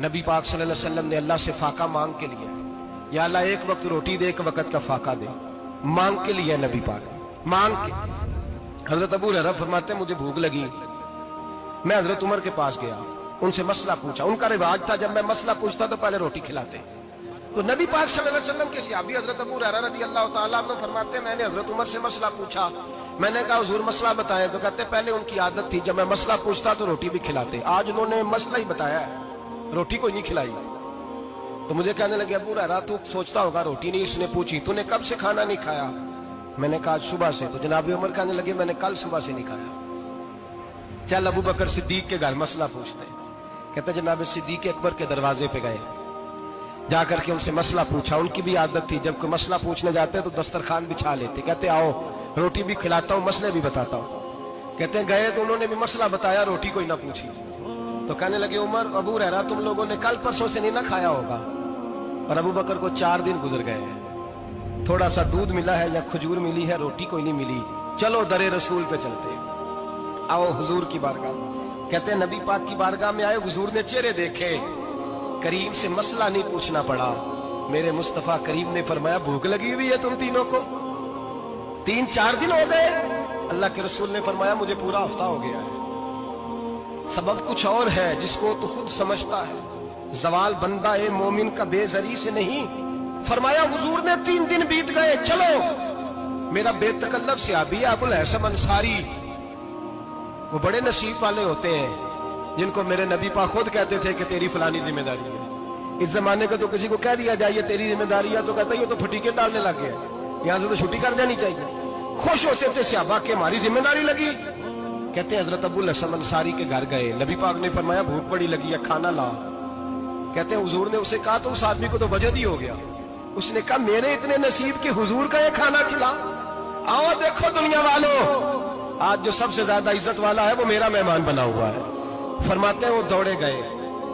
नबी पाक सल्लल्लाहु अलैहि वसल्लम ने अल्लाह से फाका मांग के लिया, या अल्लाह एक वक्त रोटी दे, एक वक्त का फाका दे, मांग के लिया नबी पाक मांग के। हजरत अबू हुरैरा फरमाते मुझे भूख लगी, मैं हजरत उमर के पास गया, उनसे मसला पूछा। उनका रिवाज था जब मैं मसला पूछता तो पहले रोटी खिलाते। तो नबी पाक सल्लल्लाहु अलैहि वसल्लम के सहाबी हजरत अबू हुरैरा रज़ी अल्लाह तआला अन्हु फरमाते मैंने हजरत उमर से मसला पूछा। मैंने कहा हुजूर मसला बताएं, तो कहते पहले उनकी आदत थी जब मैं मसला पूछता तो रोटी भी खिलाते, आज उन्होंने मसला ही बताया है, रोटी कोई नहीं खिलाई। तो मुझे कहने लगे अबू हुरैरा तू सोचता होगा रोटी नहीं इसने पूछी, तूने कब से खाना नहीं खाया? मैंने कहा सुबह से। तो जनाब उमर कहने लगे मैंने कल सुबह से नहीं खाया। चल अबू बकर सिद्दीक के घर मसला पूछते। कहते जनाब सिद्दीक अकबर के दरवाजे पे गए, जाकर के उनसे मसला पूछा। उनकी भी आदत थी जब कोई मसला पूछने जाते तो दस्तरखान बिछा लेते, कहते आओ रोटी भी खिलाता हूँ मसले भी बताता हूँ। कहते गए तो उन्होंने भी मसला बताया, रोटी कोई ना पूछी। तो कहने लगे उमर अबू हुरैरा तुम लोगों ने कल परसों से नहीं ना खाया होगा। और अबू बकर को 4 दिन गुजर गए हैं, थोड़ा सा दूध मिला है या खजूर मिली है, रोटी कोई नहीं मिली। चलो दरे रसूल पे चलते, आओ हुजूर की बारगाह। कहते नबी पाक की बारगाह में आए, हुजूर ने चेहरे देखे, करीम से मसला नहीं पूछना पड़ा। मेरे मुस्तफा करीम ने फरमाया भूख लगी हुई है तुम तीनों को, 3-4 दिन हो गए। अल्लाह के रसूल ने फरमाया मुझे पूरा हफ्ता हो गया है। सबब कुछ और है जिसको तो खुद समझता है, जवाल बंदा ए मोमिन का बेजरी से नहीं। फरमाया हुजूर ने 3 दिन बीत गए, चलो। मेरा बेतकल्लफ सहाबी अबुल हसन अंसारी, वो बड़े नसीब वाले होते हैं जिनको मेरे नबी पाक खुद कहते थे कि तेरी फलानी जिम्मेदारी है। इस जमाने का तो किसी को कह दिया जाए ये तेरी जिम्मेदारी है तो कहता है ये तो फटीके डालने लग गया, यहाँ से तो छुट्टी कर जानी चाहिए। खुश होते थे सहाबा के हमारी जिम्मेदारी लगी। कहते हैं हजरत अबुल हसन अंसारी के घर गए, नबी पाक ने फरमाया भूख बड़ी लगी है खाना ला। कहते हैं हुजूर ने उसे कहा तो उस आदमी को तो वजद ही हो गया। उसने कहा मेरे इतने नसीब के हुजूर का ये खाना खिला। आओ देखो दुनिया वालों, आज जो सबसे ज्यादा इज्जत वाला है वो मेरा मेहमान बना हुआ है। फरमाते हैं वो दौड़े गए,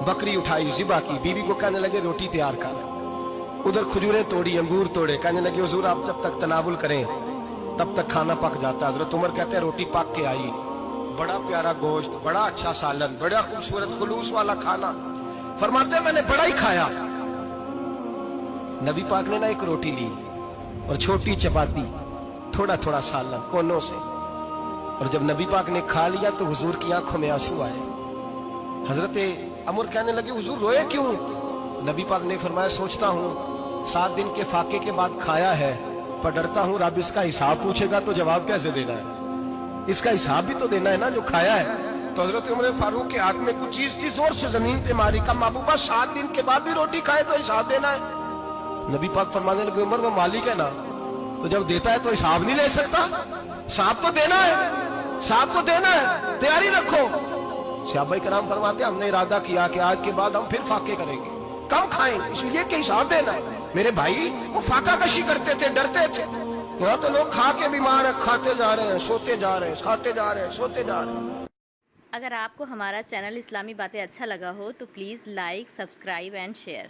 बकरी उठाई ज़िबा की, बीवी को कहने लगे रोटी तैयार कर। उधर खजूरें तोड़ी, अंगूर तोड़े, कहने लगे हुजूर आप जब तक तनावुल करें तब तक खाना पक जाता है। हजरत उमर कहते हैं रोटी पक के आई, बड़ा प्यारा गोश्त, बड़ा अच्छा सालन, बड़ा खूबसूरत खुलूस वाला खाना। फरमाते मैंने बड़ा ही खाया। नबी पाक ने ना एक रोटी ली और छोटी चपाती, थोड़ा थोड़ा सालन कोनों से। और जब नबी पाक ने खा लिया तो हुजूर की आंखों में आंसू आए। हजरत अमर कहने लगे हुजूर रोए क्यों? नबी पाक ने फरमाया सोचता हूँ 7 दिन के फाके के बाद खाया है, पर डरता हूँ रब इसका हिसाब पूछेगा तो जवाब कैसे देना है, इसका हिसाब भी तो देना है ना जो खाया है। तो हजरत उमर फारूक के हाथ में कुछ चीज थी, जोर से जमीन पे मारी, का महबूबा 7 दिन के बाद भी रोटी खाए तो हिसाब देना है। नबी पाक फरमाने लगे उमर वो मालिक है ना, तो जब देता है तो हिसाब नहीं ले सकता, हिसाब तो देना है, हिसाब तो देना है, तैयारी रखो। सहाबाए किराम फरमाते हमने इरादा किया कि आज के बाद हम फिर फाके करेंगे, कम खाएंगे, इसलिए कि हिसाब देना है। मेरे भाई वो फाका कशी करते थे, डरते थे। यहाँ तो लोग खा के बीमार है, खाते जा रहे हैं, सोते जा रहे हैं, खाते जा रहे हैं, सोते जा रहे हैं। अगर आपको हमारा चैनल इस्लामी बातें अच्छा लगा हो तो please like, subscribe and share.